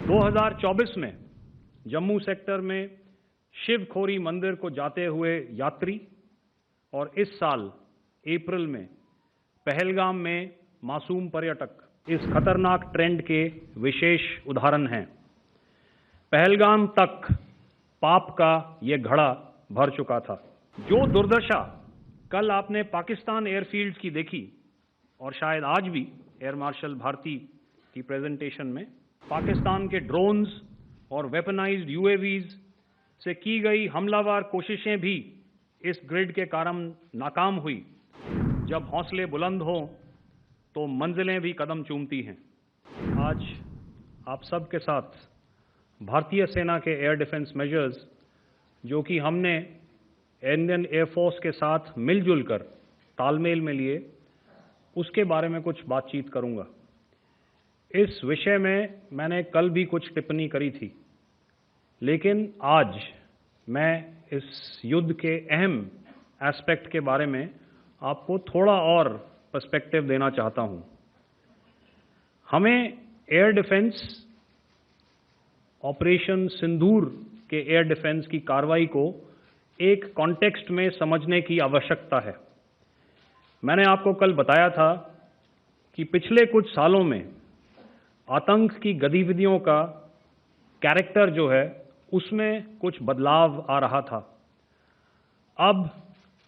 2024 में जम्मू सेक्टर में शिवखोरी मंदिर को जाते हुए यात्री और इस साल अप्रैल में पहलगाम में मासूम पर्यटक इस खतरनाक ट्रेंड के विशेष उदाहरण हैं। पहलगाम तक पाप का ये घड़ा भर चुका था। जो दुर्दशा कल आपने पाकिस्तान एयरफील्ड्स की देखी और शायद आज भी एयर मार्शल भारती की प्रेजेंटेशन में पाकिस्तान के ड्रोन्स और वेपनाइज्ड यूएवीज से की गई हमलावर कोशिशें भी इस ग्रिड के कारण नाकाम हुई। जब हौसले बुलंद हों तो मंजिलें भी कदम चूमती हैं। आज आप सब के साथ भारतीय सेना के एयर डिफेंस मेजर्स जो कि हमने इंडियन एयरफोर्स के साथ मिलजुल कर तालमेल में लिए, उसके बारे में कुछ बातचीत करूंगा। इस विषय में मैंने कल भी कुछ टिप्पणी करी थी, लेकिन आज मैं इस युद्ध के अहम एस्पेक्ट के बारे में आपको थोड़ा और पर्सपेक्टिव देना चाहता हूं। हमें एयर डिफेंस ऑपरेशन सिंदूर के एयर डिफेंस की कार्रवाई को एक कॉन्टेक्स्ट में समझने की आवश्यकता है। मैंने आपको कल बताया था कि पिछले कुछ सालों में आतंक की गतिविधियों का कैरेक्टर जो है उसमें कुछ बदलाव आ रहा था। अब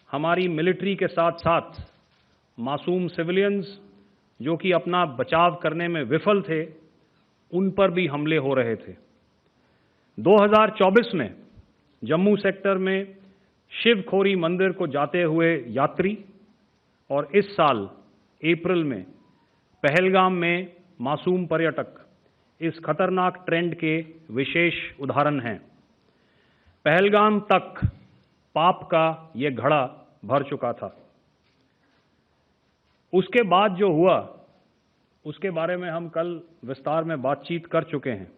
हमारी मिलिट्री के साथ साथ मासूम सिविलियंस जो कि अपना बचाव करने में विफल थे, उन पर भी हमले हो रहे थे। 2024 में जम्मू सेक्टर में शिवखोरी मंदिर को जाते हुए यात्री और इस साल अप्रैल में पहलगाम में मासूम पर्यटक इस खतरनाक ट्रेंड के विशेष उदाहरण हैं। पहलगाम तक पाप का ये घड़ा भर चुका था। उसके बाद जो हुआ उसके बारे में हम कल विस्तार में बातचीत कर चुके हैं।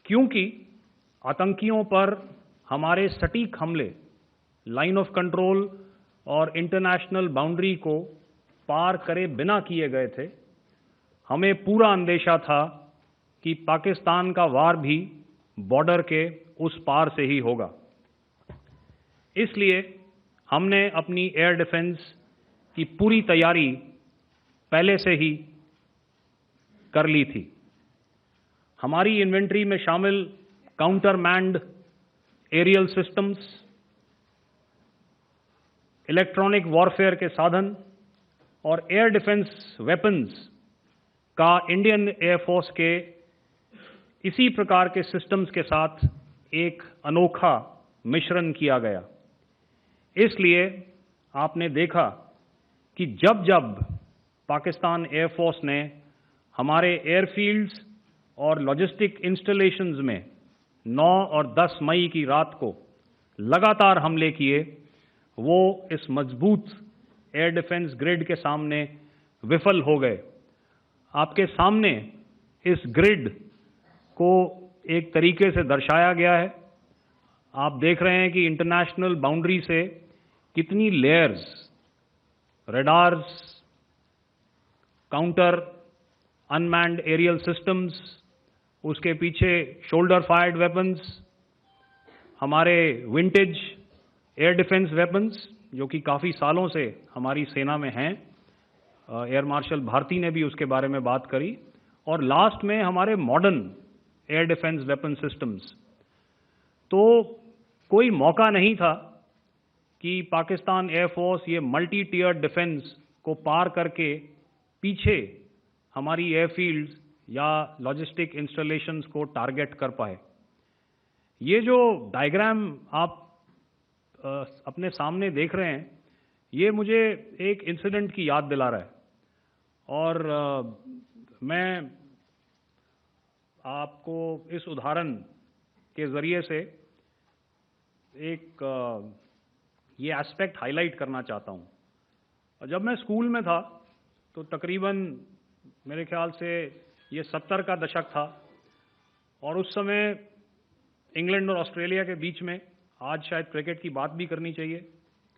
क्योंकि आतंकियों पर हमारे सटीक हमले लाइन ऑफ कंट्रोल और इंटरनेशनल बाउंड्री को पार करे बिना किए गए थे, हमें पूरा अंदेशा था कि पाकिस्तान का वार भी बॉर्डर के उस पार से ही होगा। इसलिए हमने अपनी एयर डिफेंस की पूरी तैयारी पहले से ही कर ली थी। हमारी इन्वेंट्री में शामिल counter manned aerial systems, electronic warfare के साधन और एयर डिफेंस वेपन्स का इंडियन एयरफोर्स के इसी प्रकार के सिस्टम्स के साथ एक अनोखा मिश्रण किया गया। इसलिए आपने देखा कि जब जब पाकिस्तान एयरफोर्स ने हमारे एयरफील्ड्स और लॉजिस्टिक इंस्टॉलेशंस में 9 और 10 मई की रात को लगातार हमले किए, वो इस मजबूत एयर डिफेंस ग्रिड के सामने विफल हो गए। आपके सामने इस ग्रिड को एक तरीके से दर्शाया गया है। आप देख रहे हैं कि इंटरनेशनल बाउंड्री से कितनी layers, radars, counter unmanned aerial systems, उसके पीछे शोल्डर फायर्ड वेपन्स, हमारे विंटेज एयर डिफेंस वेपन्स जो कि काफ़ी सालों से हमारी सेना में हैं। एयर मार्शल भारती ने भी उसके बारे में बात करी। और लास्ट में हमारे modern air defence weapon systems. तो कोई मौका नहीं था कि पाकिस्तान एयरफोर्स ये मल्टी टीयर डिफेंस को पार करके पीछे हमारी एयरफील्ड्स या लॉजिस्टिक इंस्टॉलेशंस को टारगेट कर पाए। ये जो डायग्राम आप अपने सामने देख रहे हैं, ये मुझे एक इंसिडेंट की याद दिला रहा है। और मैं आपको इस उदाहरण के ज़रिए से एक ये एस्पेक्ट हाईलाइट करना चाहता हूँ। जब मैं स्कूल में था तो तकरीबन मेरे ख्याल से ये 70 का दशक था और उस समय इंग्लैंड और ऑस्ट्रेलिया के बीच में, आज शायद क्रिकेट की बात भी करनी चाहिए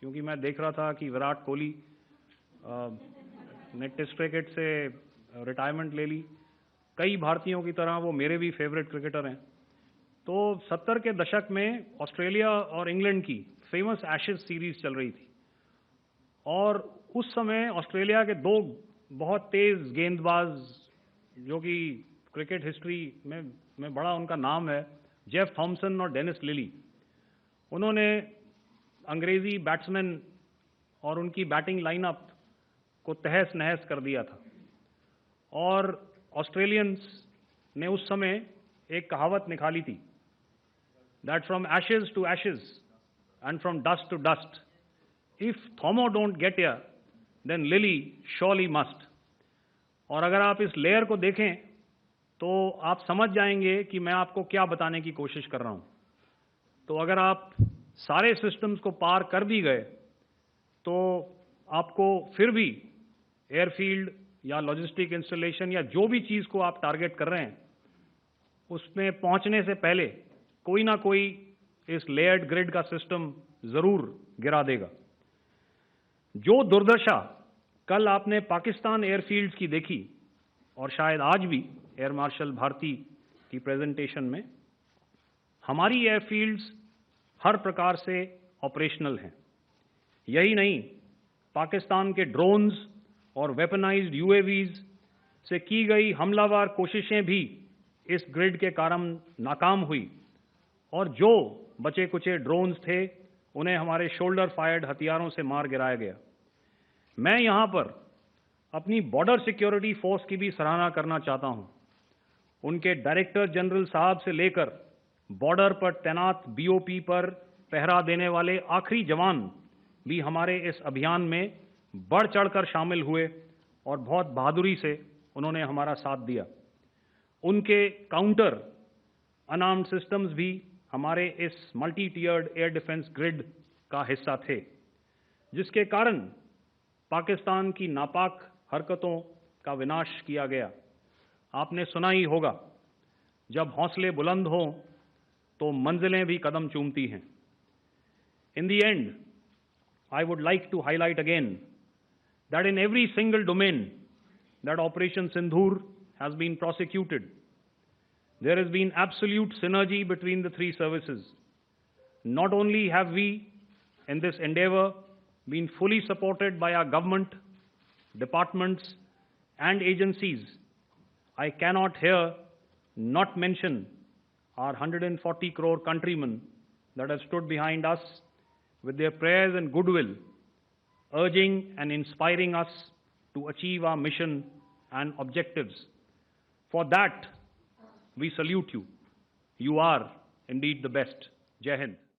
क्योंकि मैं देख रहा था कि विराट कोहली ने टेस्ट क्रिकेट से रिटायरमेंट ले ली कई भारतीयों की तरह वो मेरे भी फेवरेट क्रिकेटर हैं। तो 70 के दशक में ऑस्ट्रेलिया और इंग्लैंड की फेमस एशेज सीरीज चल रही थी और उस समय ऑस्ट्रेलिया के दो बहुत तेज गेंदबाज जो कि क्रिकेट हिस्ट्री में बड़ा उनका नाम है, जेफ थॉमसन और डेनिस लिली, उन्होंने अंग्रेजी बैट्समैन और उनकी बैटिंग लाइनअप को तहस नहस कर दिया था। और ऑस्ट्रेलियंस ने उस समय एक कहावत निकाली थी, that from ashes to ashes and from dust to dust, if Thommo don't get here then Lillee surely must. और अगर आप इस लेयर को देखें तो आप समझ जाएंगे कि मैं आपको क्या बताने की कोशिश कर रहा हूं। तो अगर आप सारे सिस्टम्स को पार कर भी गए तो आपको फिर भी एयरफील्ड या लॉजिस्टिक इंस्टॉलेशन या जो भी चीज़ को आप टारगेट कर रहे हैं उसमें पहुंचने से पहले कोई ना कोई इस लेयर्ड ग्रिड का सिस्टम ज़रूर गिरा देगा। जो दुर्दशा कल आपने पाकिस्तान एयरफील्ड्स की देखी और शायद आज भी एयर मार्शल भारती की प्रेजेंटेशन में, हमारी एयरफील्ड्स हर प्रकार से ऑपरेशनल हैं। यही नहीं, पाकिस्तान के ड्रोन्स और वेपनाइज्ड यूएवीज से की गई हमलावर कोशिशें भी इस ग्रिड के कारण नाकाम हुई और जो बचे कुचे ड्रोन्स थे उन्हें हमारे शोल्डर फायर्ड हथियारों से मार गिराया गया। मैं यहां पर अपनी बॉर्डर सिक्योरिटी फोर्स की भी सराहना करना चाहता हूं। उनके डायरेक्टर जनरल साहब से लेकर बॉर्डर पर तैनात बीओपी पर पहरा देने वाले आखिरी जवान भी हमारे इस अभियान में बढ़ चढ़कर शामिल हुए और बहुत बहादुरी से उन्होंने हमारा साथ दिया। उनके काउंटर अनआर्म्ड सिस्टम्स भी हमारे इस मल्टी टियर्ड एयर डिफेंस ग्रिड का हिस्सा थे, जिसके कारण पाकिस्तान की नापाक हरकतों का विनाश किया गया। आपने सुना ही होगा, जब हौसले बुलंद हों तो मंजिलें भी कदम चूमती हैं। In the end, I would like to highlight again that in every single domain that Operation Sindhur has been prosecuted, there has been absolute synergy between the three services. Not only have we, in this endeavor, been fully supported by our government, departments, and agencies, I cannot here not mention our 140 crore countrymen that have stood behind us with their prayers and goodwill, urging and inspiring us to achieve our mission and objectives. For that, we salute you. You are indeed the best. Jai Hind.